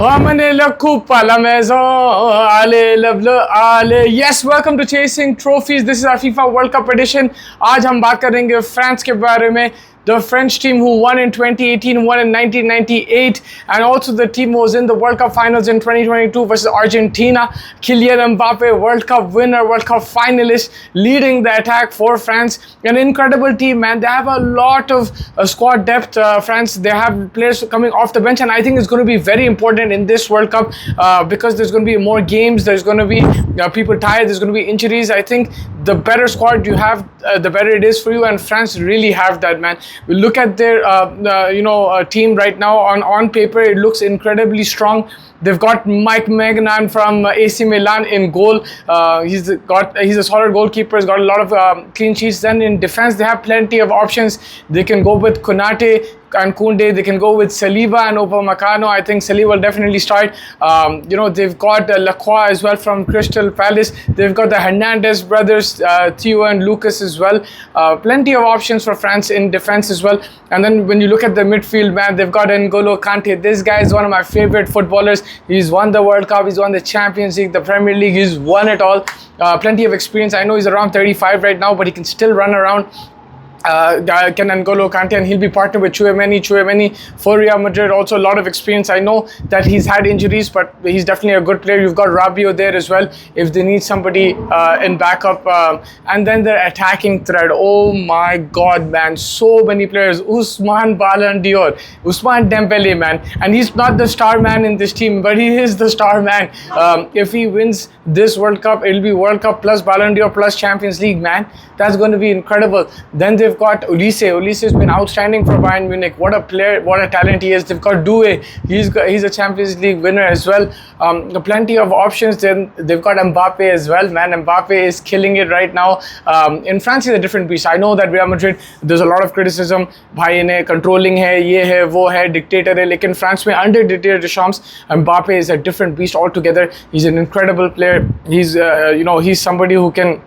Yes, welcome to Chasing Trophies. This is our FIFA World Cup edition. आज हम बात करेंगे फ्रांस के बारे में. The French team who won in 2018, won in 1998, and also the team who was in the World Cup finals in 2022 versus Argentina. Kylian Mbappe, World Cup winner, World Cup finalist, leading the attack for France. An incredible team, man. They have a lot of squad depth, France. They have players coming off the bench, and I think it's going to be very important in this World Cup because there's going to be more games. There's going to be people tired. There's going to be injuries. I think the better squad you have, the better it is for you, and France really have that, man. We look at their team right now. On paper it looks incredibly strong. They've got Mike Maignan from AC Milan in goal. He's a solid goalkeeper. He's got a lot of clean sheets. Then in defense they have plenty of options. They can go with Konate and Koundé. They can go with Saliba and Upamecano. I think Saliba will definitely start. They've got Lacroix as well from Crystal Palace. They've got the Hernandez brothers, Theo and Lucas as well. Plenty of options for France in defense as well. And then when you look at the midfield, man, they've got N'Golo Kante. This guy is one of my favorite footballers. He's won the World Cup. He's won the Champions League, the Premier League. He's won it all. Plenty of experience. I know he's around 35 right now, but he can still run around. Can N'Golo Kante, and he'll be partnered with Chouameni for Real Madrid. Also a lot of experience. I know that he's had injuries, but he's definitely a good player. You've got Rabiot there as well if they need somebody in backup. And then their attacking thread. Oh my God, man. So many players. Ousmane Ballon d'Or. Ousmane Dembele, man. And he's not the star man in this team, but he is the star man. If he wins this World Cup, it'll be World Cup plus Ballon d'Or plus Champions League, man. That's going to be incredible. Then they've got Olise. Olise has been outstanding for Bayern Munich. What a player, what a talent he is. They've got Doué. He's a Champions League winner as well. Plenty of options. Then they've got Mbappe as well, man. Mbappe is killing it right now. In France, he's a different beast. I know that Real Madrid, there's a lot of criticism. भाई इन्हें controlling है, ये है, वो है, dictator है. लेकिन France में under Didier Deschamps, Mbappe is a different beast altogether. He's an incredible player. He's somebody who can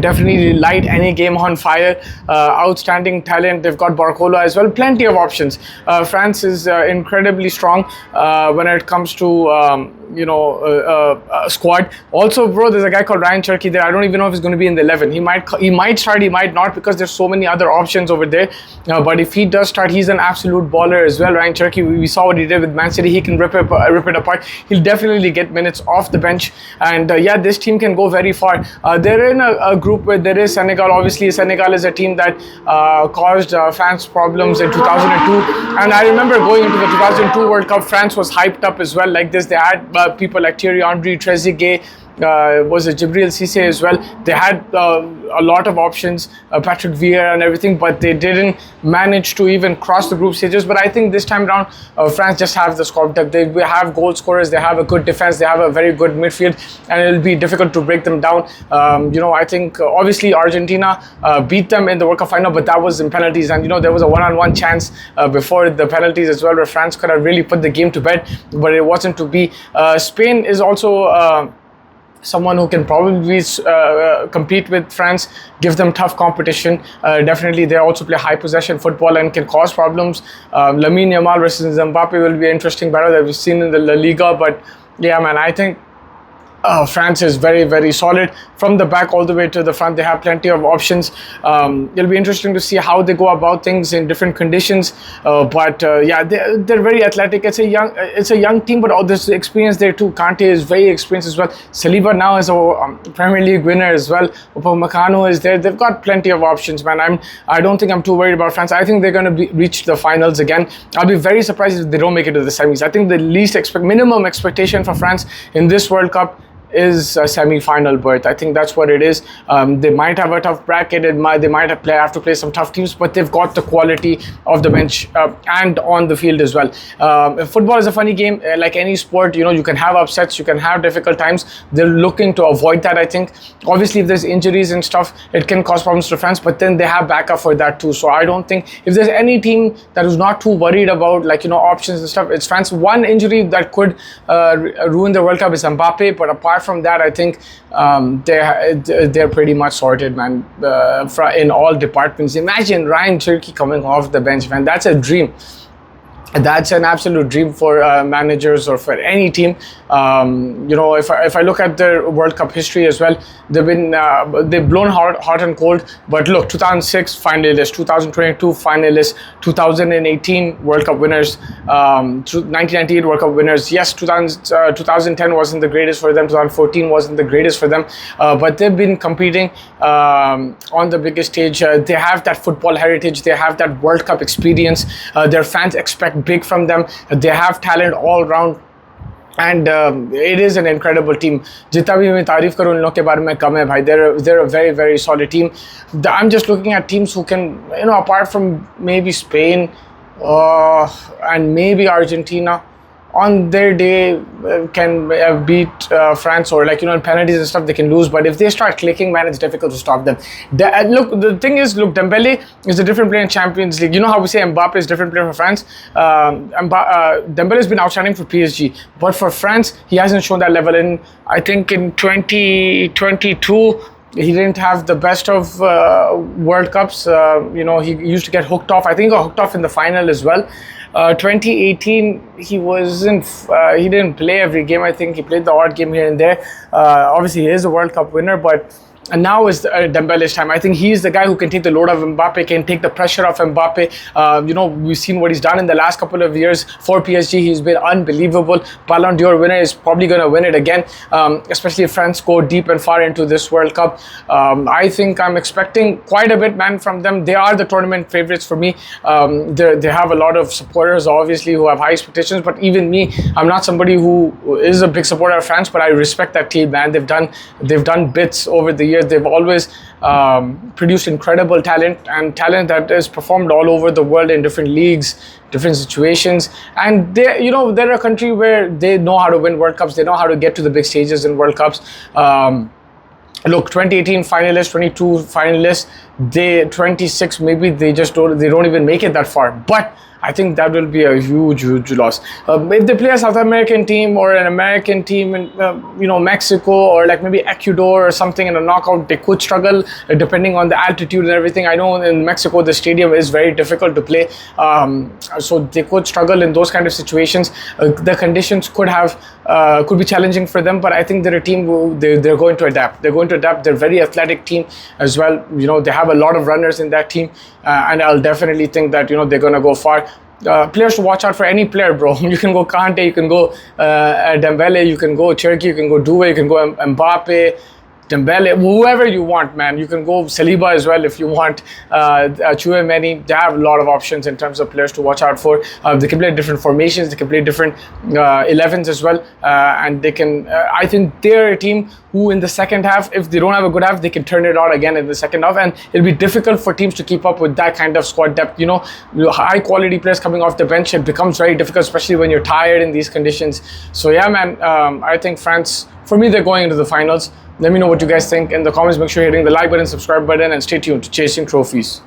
definitely light any game on fire. Outstanding talent. They've got Barcola as well. Plenty of options. France is incredibly strong when it comes to squad. Also, bro, there's a guy called Ryan Cherky there. I don't even know if he's going to be in the 11. He might start, he might not, because there's so many other options over there. But if he does start, he's an absolute baller as well. Ryan Cherky, we saw what he did with Man City. He can rip it apart. He'll definitely get minutes off the bench. And this team can go very far. They're in a group where there is Senegal. Obviously, Senegal is a team that caused France problems in 2002. And I remember going into the 2002 World Cup, France was hyped up as well like this. They had people like Thierry Henry, Trezeguet, was it Jibril Cissé as well. They had a lot of options, Patrick Vieira and everything, but they didn't manage to even cross the group stages. But I think this time around, France just have the squad depth. They have goal scorers, they have a good defense, they have a very good midfield, and it'll be difficult to break them down. I think obviously Argentina beat them in the World Cup final, but that was in penalties, and there was a one-on-one chance before the penalties as well, where France could have really put the game to bed, but it wasn't to be. Spain is also someone who can probably compete with France, give them tough competition. Definitely, they also play high possession football and can cause problems. Lamine Yamal versus Mbappe will be an interesting battle that we've seen in the La Liga. But yeah, man, I think France is very, very solid from the back all the way to the front. They have plenty of options. It'll be interesting to see how they go about things in different conditions. They're very athletic. It's a young team, but all this experience there too. Kante is very experienced as well. Saliba now is a Premier League winner as well. Upamecano is there. They've got plenty of options, man. I don't think I'm too worried about France. I think they're going to reach the finals again. I'll be very surprised if they don't make it to the semis. I think the minimum expectation for France in this World Cup is a semi-final berth. I think that's what it is. They might have a tough bracket. They might have to play some tough teams, but they've got the quality of the bench and on the field as well. Football is a funny game, like any sport. You can have upsets, you can have difficult times. They're looking to avoid that, I think. Obviously, if there's injuries and stuff, it can cause problems to France, but then they have backup for that too. So I don't think, if there's any team that is not too worried about options and stuff, it's France. One injury that could ruin the World Cup is Mbappe, but apart from that, I think they're pretty much sorted, man, in all departments. Imagine Ryan Cherky coming off the bench, man. That's a dream. That's an absolute dream for managers or for any team. If I look at their World Cup history as well, they've blown hot and cold. But look, 2006 finalists, 2022 finalists, 2018 World Cup winners, 1998 World Cup winners. Yes, 2010 wasn't the greatest for them. 2014 wasn't the greatest for them. But they've been competing on the biggest stage. They have that football heritage. They have that World Cup experience. Their fans expect big from them. They have talent all around. And it is an incredible team. जितना भी मैं तारीफ करूँ इन लोग के बारे में कम है भाई. They're a very very solid team. I'm just looking at teams who can, apart from maybe Spain and maybe Argentina, on their day can beat France, or in penalties and stuff they can lose. But if they start clicking, man, it's difficult to stop them. The thing is, Dembele is a different player in Champions League. You know how we say Mbappe is a different player for France? Dembele has been outstanding for PSG, but for France, he hasn't shown that level. I think in 2022, he didn't have the best of World Cups. He used to get hooked off. I think he got hooked off in the final as well. 2018, he didn't play every game. I think he played the odd game here and there. Obviously, he is a World Cup winner, but now is Dembele's time. I think he's the guy who can take the load of Mbappe, can take the pressure off Mbappe. We've seen what he's done in the last couple of years for PSG. He's been unbelievable. Ballon d'Or winner, is probably going to win it again, especially if France go deep and far into this World Cup. I think I'm expecting quite a bit, man, from them. They are the tournament favorites for me. They have a lot of supporters, obviously, who have high expectations. But even me, I'm not somebody who is a big supporter of France, but I respect that team, man. They've done bits over the years. They've always produced incredible talent, and talent that is performed all over the world in different leagues, different situations. And they're a country where they know how to win World Cups. They know how to get to the big stages in World Cups. Look, 2018 finalists, 22 finalists, 26 maybe they don't even make it that far. But I think that will be a huge, huge loss. If they play a South American team or an American team in, Mexico, or maybe Ecuador or something in a knockout, they could struggle depending on the altitude and everything. I know in Mexico the stadium is very difficult to play, so they could struggle in those kind of situations. The conditions could be challenging for them, but I think they're a team who they're going to adapt. They're going to adapt. They're a very athletic team as well. They have a lot of runners in that team, and I'll definitely think that they're going to go far. Players to watch out for, any player, bro. You can go Kante, you can go Dembele, you can go Cherki, you can go Doué, you can go Mbappe, Dembele, whoever you want, man. You can go Saliba as well if you want. Chouameni. They have a lot of options in terms of players to watch out for. They can play different formations. They can play different 11s as well. And they can. I think they're a team who, in the second half, if they don't have a good half, they can turn it on again in the second half. And it'll be difficult for teams to keep up with that kind of squad depth. High quality players coming off the bench, it becomes very difficult, especially when you're tired in these conditions. So yeah, man. I think France, for me, they're going into the finals. Let me know what you guys think in the comments. Make sure you're hitting the like button, subscribe button, and stay tuned to Chasing Trophies.